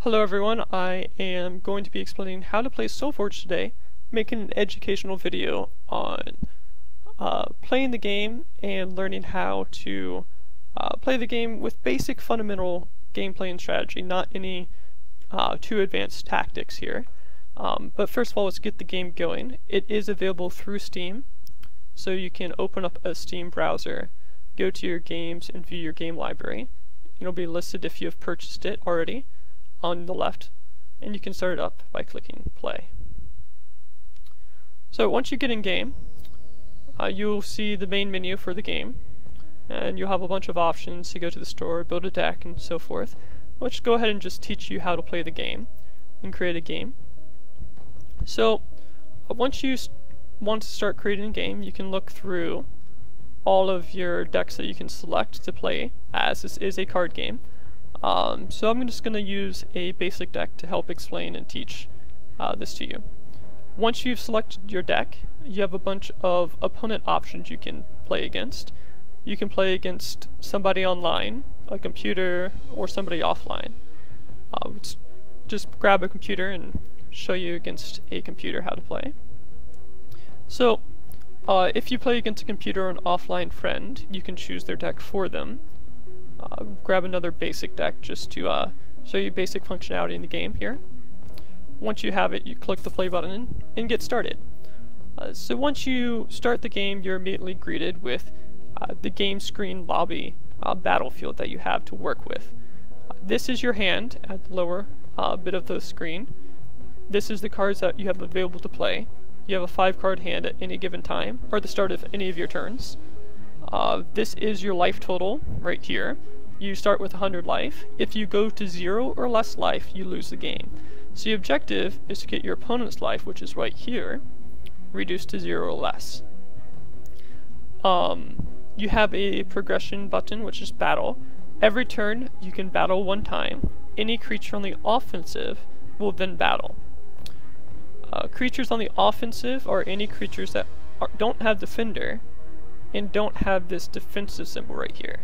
Hello everyone, I am going to be explaining how to play SolForge today, making an educational video on playing the game and learning how to play the game with basic fundamental gameplay and strategy, not any too advanced tactics here. But first of all, let's get the game going. It is available through Steam, so you can open up a Steam browser, go to your games and view your game library. It'll be listed if you have purchased it already on the left, and you can start it up by clicking play. So once you get in game, you'll see the main menu for the game, and you'll have a bunch of options to go to the store, build a deck, and so forth. Let's go ahead and just teach you how to play the game and create a game. So once you want to start creating a game, you can look through all of your decks that you can select to play, as this is a card game. So I'm just going to use a basic deck to help explain and teach this to you. Once you've selected your deck, you have a bunch of opponent options you can play against. You can play against somebody online, a computer, or somebody offline. Let's just grab a computer and show you against a computer how to play. So if you play against a computer or an offline friend, you can choose their deck for them. Grab another basic deck just to show you basic functionality in the game here. Once you have it, you click the play button and get started. So once you start the game, you're immediately greeted with the game screen lobby battlefield that you have to work with. This is your hand at the lower bit of the screen. This is the cards that you have available to play. You have a 5-card hand at any given time, or the start of any of your turns. This is your life total right here. You start with 100 life. If you go to 0 or less life, you lose the game. So the objective is to get your opponent's life, which is right here, reduced to 0 or less. You have a progression button, which is battle. Every turn, you can battle one time. Any creature on the offensive will then battle. Creatures on the offensive are any creatures that don't have defender and don't have this defensive symbol right here.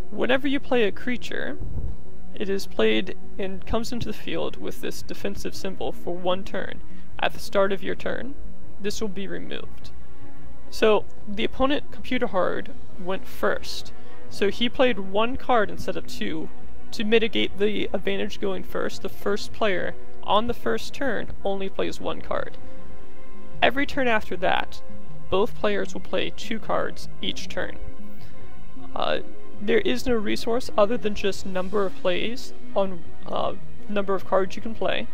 Whenever you play a creature, it is played and comes into the field with this defensive symbol for one turn. At the start of your turn, this will be removed. So the opponent computer hard went first, so he played one card instead of two to mitigate the advantage going first. The first player on the first turn only plays one card. Every turn after that, both players will play 2 cards each turn. There is no resource other than just number of plays on number of cards you can play.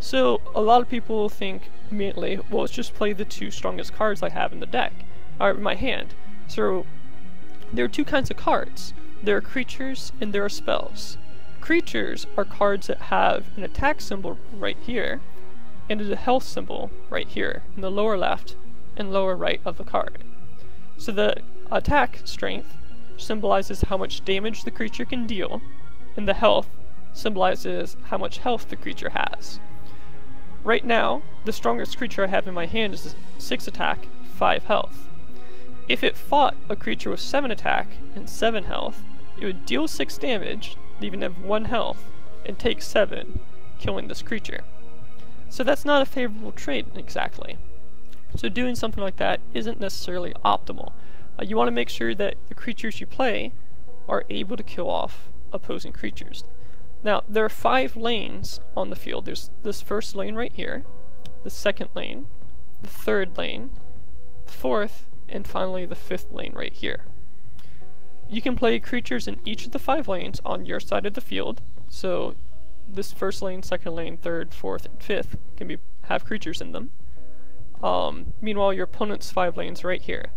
So a lot of people think immediately, well, let's just play the 2 strongest cards I have in the deck, or in my hand. So there are 2 kinds of cards. There are creatures and there are spells. Creatures are cards that have an attack symbol right here and a health symbol right here in the lower left and lower right of the card. So the attack strength symbolizes how much damage the creature can deal, and the health symbolizes how much health the creature has. Right now, the strongest creature I have in my hand is 6 attack, 5 health. If it fought a creature with 7 attack and 7 health, it would deal 6 damage, leaving them 1 health, and take 7, killing this creature. So that's not a favorable trade exactly. So doing something like that isn't necessarily optimal. You want to make sure that the creatures you play are able to kill off opposing creatures. Now, there are 5 lanes on the field. There's this first lane right here, the second lane, the third lane, the fourth, and finally the 5th lane right here. You can play creatures in each of the 5 lanes on your side of the field. So this first lane, second lane, third, fourth, and 5th can have creatures in them. Meanwhile, your opponent's 5 lanes right here.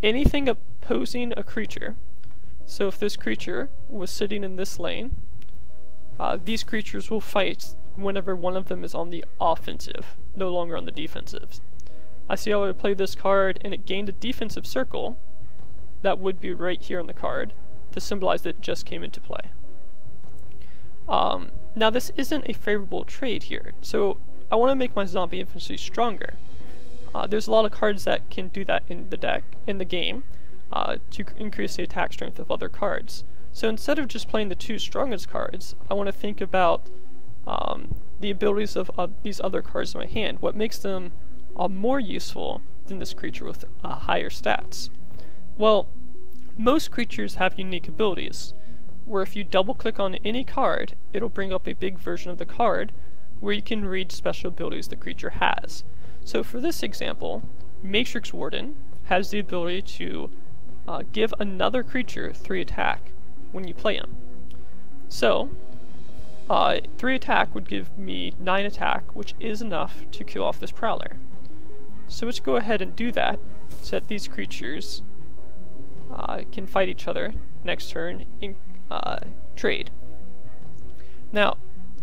Anything opposing a creature, so if this creature was sitting in this lane, these creatures will fight whenever one of them is on the offensive, no longer on the defensive. I see how I would play this card and it gained a defensive circle that would be right here on the card to symbolize that it just came into play. Now this isn't a favorable trade here, so I want to make my zombie infantry stronger. There's a lot of cards that can do that in the deck, in the game, to increase the attack strength of other cards. So instead of just playing the 2 strongest cards, I want to think about the abilities of these other cards in my hand. What makes them more useful than this creature with higher stats? Well, most creatures have unique abilities, where if you double click on any card, it'll bring up a big version of the card where you can read special abilities the creature has. So for this example, Matrix Warden has the ability to give another creature 3 attack when you play him. So 3 attack would give me 9 attack, which is enough to kill off this Prowler. So let's go ahead and do that, so that these creatures can fight each other next turn in trade. Now,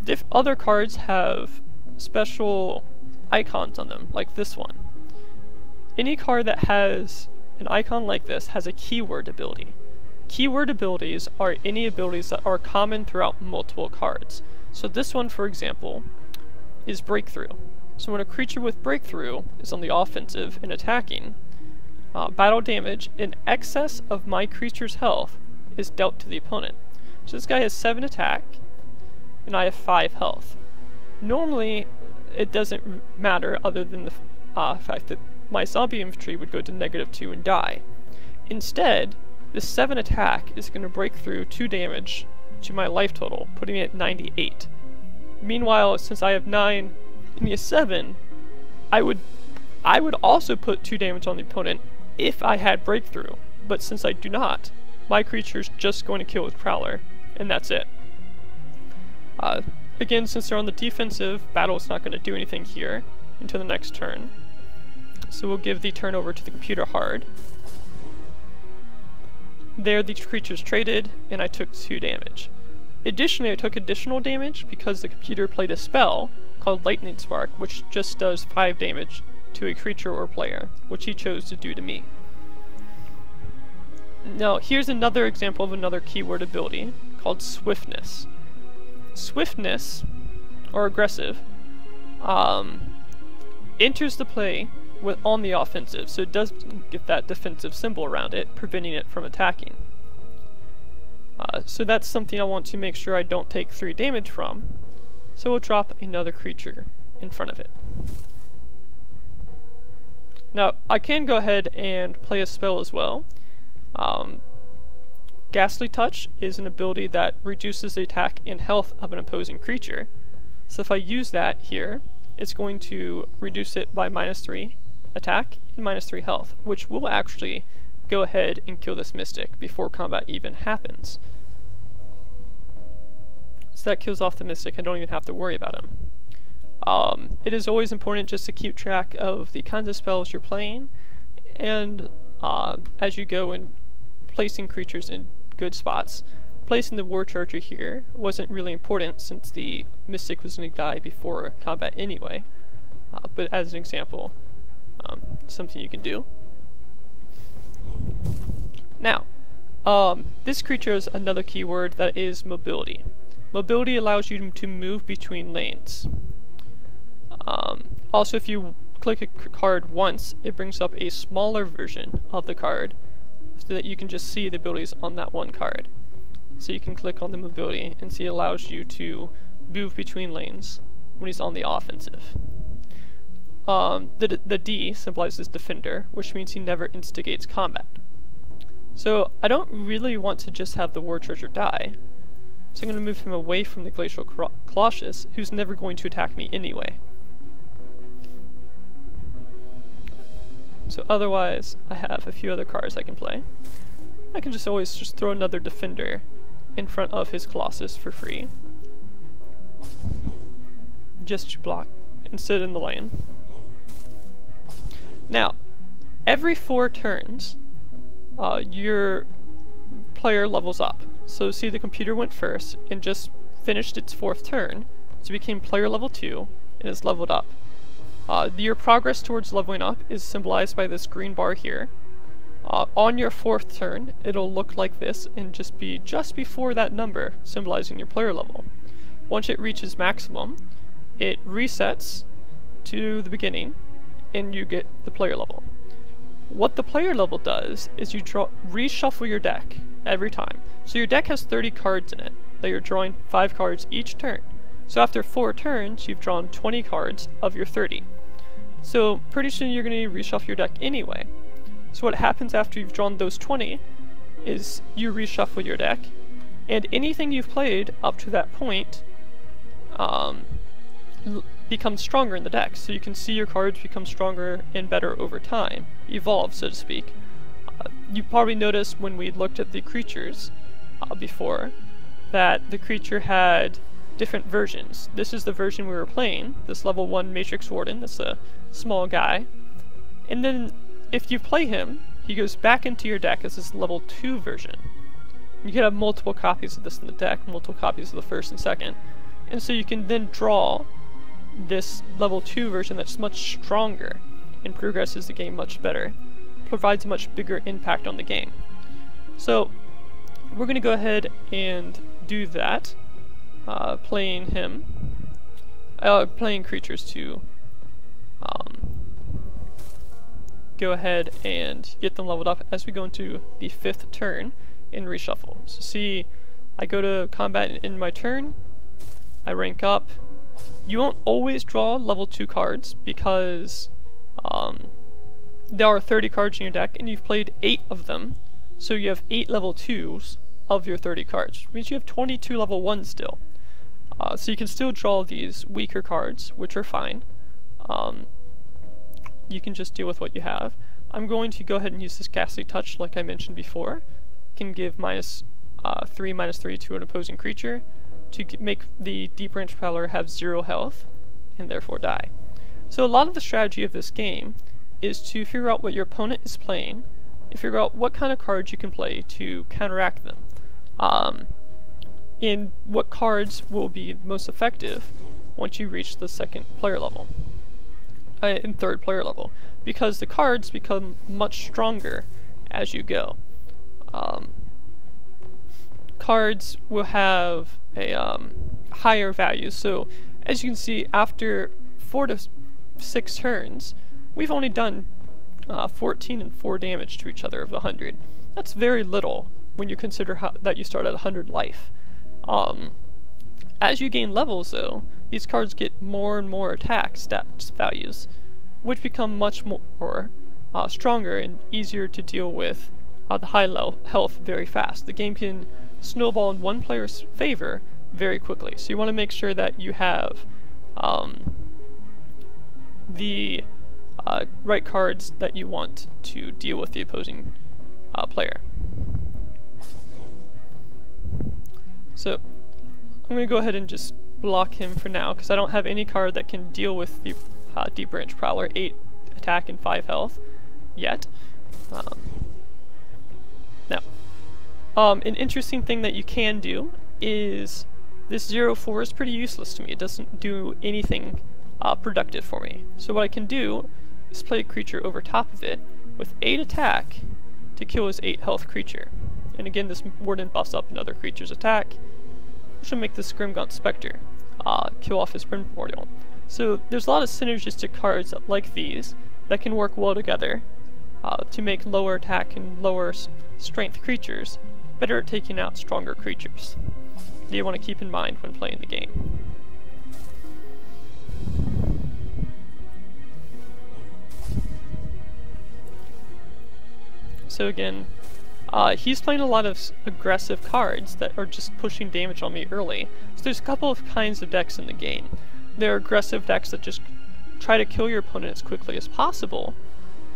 if other cards have special icons on them, like this one, any card that has an icon like this has a keyword ability. Keyword abilities are any abilities that are common throughout multiple cards. So this one, for example, is Breakthrough. So when a creature with Breakthrough is on the offensive and attacking, battle damage in excess of my creature's health is dealt to the opponent. So this guy has 7 attack, and I have 5 health. Normally, it doesn't matter other than the fact that my zombie infantry would go to -2 and die. Instead, the 7 attack is going to break through 2 damage to my life total, putting it at 98. Meanwhile, since I have 9 and he has 7, I would also put 2 damage on the opponent if I had Breakthrough, but since I do not, my creature's just going to kill with Prowler, and that's it. Again, since they're on the defensive, battle's not going to do anything here until the next turn. So we'll give the turn over to the computer hard. There, the creatures traded, and I took 2 damage. Additionally, I took additional damage because the computer played a spell called Lightning Spark, which just does 5 damage to a creature or player, which he chose to do to me. Now, here's another example of another keyword ability called Swiftness. Swiftness, or aggressive, enters the play on the offensive, so it does get that defensive symbol around it, preventing it from attacking. So that's something I want to make sure I don't take 3 damage from, so we'll drop another creature in front of it. Now, I can go ahead and play a spell as well. Ghastly Touch is an ability that reduces the attack and health of an opposing creature. So if I use that here, it's going to reduce it by -3 attack and -3 health, which will actually go ahead and kill this Mystic before combat even happens. So that kills off the Mystic, I don't even have to worry about him. It is always important just to keep track of the kinds of spells you're playing, and as you go and placing creatures in good spots. Placing the War Charger here wasn't really important since the Mystic was going to die before combat anyway, but as an example, something you can do. Now, this creature is another keyword that is mobility. Mobility allows you to move between lanes. Also, if you click a card once, it brings up a smaller version of the card so that you can just see the abilities on that one card. So you can click on the mobility and see it allows you to move between lanes when he's on the offensive. The D symbolizes defender, which means he never instigates combat. So I don't really want to just have the War Charger die, so I'm going to move him away from the Glacial Colossus, who's never going to attack me anyway. So otherwise, I have a few other cards I can play. I can just always just throw another defender in front of his Colossus for free. Just to block and sit in the lane. Now, every 4 turns, your player levels up. So see, the computer went first and just finished its 4th turn, so it became player level 2 and is leveled up. Your progress towards leveling up is symbolized by this green bar here. On your 4th turn, it'll look like this and just be just before that number, symbolizing your player level. Once it reaches maximum, it resets to the beginning, and you get the player level. What the player level does is you reshuffle your deck every time. So your deck has 30 cards in it, that you're drawing 5 cards each turn. So after 4 turns, you've drawn 20 cards of your 30. So pretty soon you're going to reshuffle your deck anyway. So what happens after you've drawn those 20 is you reshuffle your deck, and anything you've played up to that point becomes stronger in the deck. So you can see your cards become stronger and better over time, evolve, so to speak. You probably noticed when we looked at the creatures before that the creature had different versions. This is the version we were playing, this level 1 Matrix Warden, that's a small guy. And then if you play him, he goes back into your deck as this level 2 version. You can have multiple copies of this in the deck, multiple copies of the first and second. And so you can then draw this level 2 version that's much stronger and progresses the game much better, provides a much bigger impact on the game. So we're going to go ahead and do that, playing creatures to go ahead and get them leveled up as we go into the 5th turn in reshuffle. So see, I go to combat in my turn, I rank up. You won't always draw level 2 cards because there are 30 cards in your deck and you've played 8 of them, so you have 8 level 2s of your 30 cards, which means you have 22 level 1s still. So you can still draw these weaker cards, which are fine. You can just deal with what you have. I'm going to go ahead and use this Ghastly Touch like I mentioned before. Can give -3/-3 to an opposing creature to make the Deep Branch Prowler have 0 health and therefore die. So a lot of the strategy of this game is to figure out what your opponent is playing and figure out what kind of cards you can play to counteract them. And what cards will be most effective once you reach the 2nd player level. And 3rd player level, because the cards become much stronger as you go. Cards will have a higher value, so as you can see, after 4 to 6 turns, we've only done 14 and 4 damage to each other of 100. That's very little when you consider that you start at 100 life. As you gain levels though, these cards get more and more attack stats values, which become much more stronger and easier to deal with the high health very fast. The game can snowball in one player's favor very quickly, so you want to make sure that you have the right cards that you want to deal with the opposing player. So I'm going to go ahead and just block him for now because I don't have any card that can deal with the Deep Branch Prowler, 8 attack and 5 health yet. Now, an interesting thing that you can do is this 0/4 is pretty useless to me. It doesn't do anything productive for me. So what I can do is play a creature over top of it with 8 attack to kill his 8 health creature. And again, this Warden buffs up another creature's attack, which will make this Grimgaunt Spectre kill off his Primordial. So there's a lot of synergistic cards like these that can work well together to make lower attack and lower strength creatures better at taking out stronger creatures that you want to keep in mind when playing the game. So again, he's playing a lot of aggressive cards that are just pushing damage on me early. So there's a couple of kinds of decks in the game. There are aggressive decks that just try to kill your opponent as quickly as possible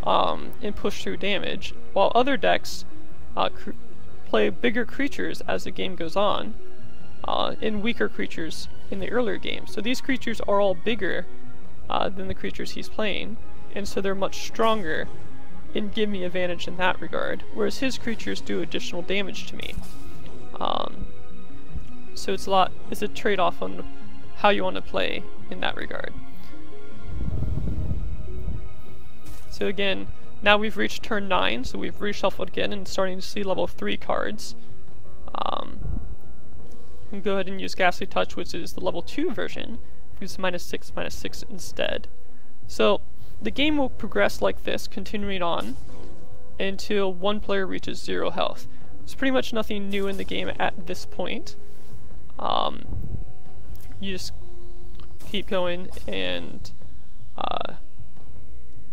and push through damage, while other decks play bigger creatures as the game goes on and weaker creatures in the earlier game. So these creatures are all bigger than the creatures he's playing, and so they're much stronger and give me advantage in that regard, whereas his creatures do additional damage to me. So it's a trade-off on how you want to play in that regard. So again, now we've reached turn 9, so we've reshuffled again and starting to see level 3 cards. We can go ahead and use Ghastly Touch, which is the level 2 version. Use -6/-6 instead. So the game will progress like this, continuing on until one player reaches 0 health. There's pretty much nothing new in the game at this point. You just keep going and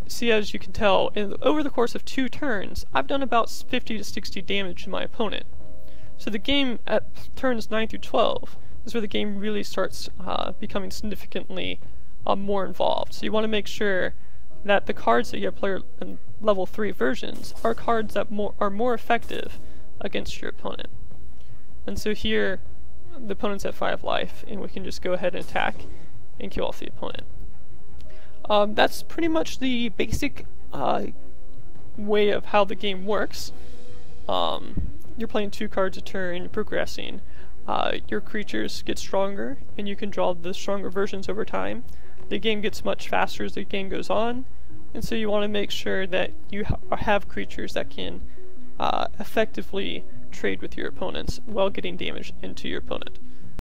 see, as you can tell, over the course of 2 turns, I've done about 50 to 60 damage to my opponent. So the game at turns 9 through 12 is where the game really starts becoming significantly more involved. So you want to make sure that the cards that you play in level 3 versions are cards that are more effective against your opponent. And so here, the opponent's at 5 life, and we can just go ahead and attack and kill off the opponent. That's pretty much the basic way of how the game works. You're playing 2 cards a turn, you're progressing. Your creatures get stronger, and you can draw the stronger versions over time. The game gets much faster as the game goes on, and so you want to make sure that you have creatures that can effectively trade with your opponents while getting damage into your opponent.